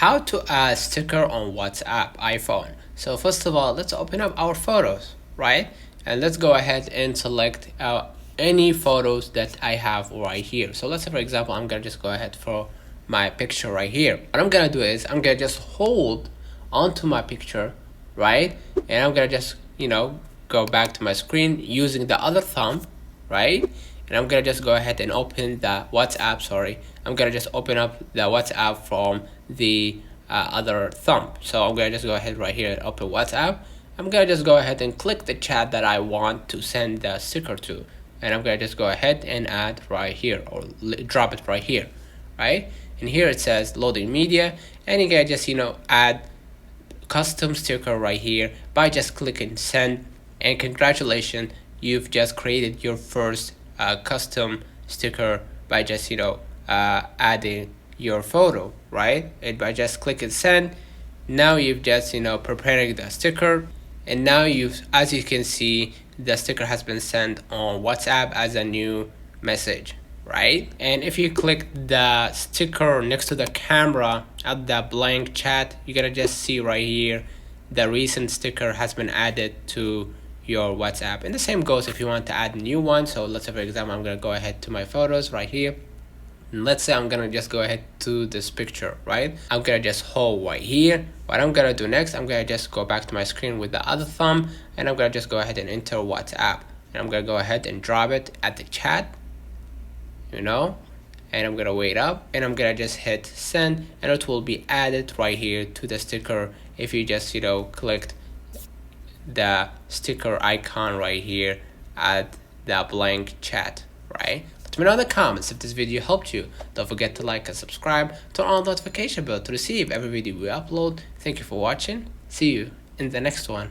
How to add sticker on WhatsApp iPhone. So first of all, let's open up our photos, right? And let's go ahead and select any photos that I have right here. So let's say, for example, I'm gonna just go ahead for my picture right here. What I'm gonna do is I'm gonna just hold onto my picture, right? And I'm gonna just, go back to my screen using the other thumb, right? And I'm gonna just go ahead and open the WhatsApp. Sorry, I'm gonna just open up the WhatsApp from the other thumb. So I'm gonna just go ahead right here and open WhatsApp. I'm gonna just go ahead and click the chat that I want to send the sticker to, and I'm gonna just go ahead and add right here, or drop it right here, right? And here it says loading media, and you can just add custom sticker right here by just clicking send. And congratulations, you've just created your first custom sticker by just adding your photo, right? And by just clicking send, now you've just preparing the sticker, and now as you can see, the sticker has been sent on WhatsApp as a new message, right? And if you click the sticker next to the camera at the blank chat, you're gonna just see right here the recent sticker has been added to your WhatsApp. And the same goes if you want to add a new one. So let's say, for example, I'm gonna go ahead to my photos right here, and let's say I'm gonna just go ahead to this picture, right? I'm gonna just hold right here. What I'm gonna do next, I'm gonna just go back to my screen with the other thumb, and I'm gonna just go ahead and enter WhatsApp, and I'm gonna go ahead and drop it at the chat, and I'm gonna wait up, and I'm gonna just hit send, and it will be added right here to the sticker if you just clicked the sticker icon right here at the blank chat, right? Let me know in the comments if this video helped you. Don't forget to like and subscribe, turn on the notification bell to receive every video we upload. Thank you for watching. See you in the next one.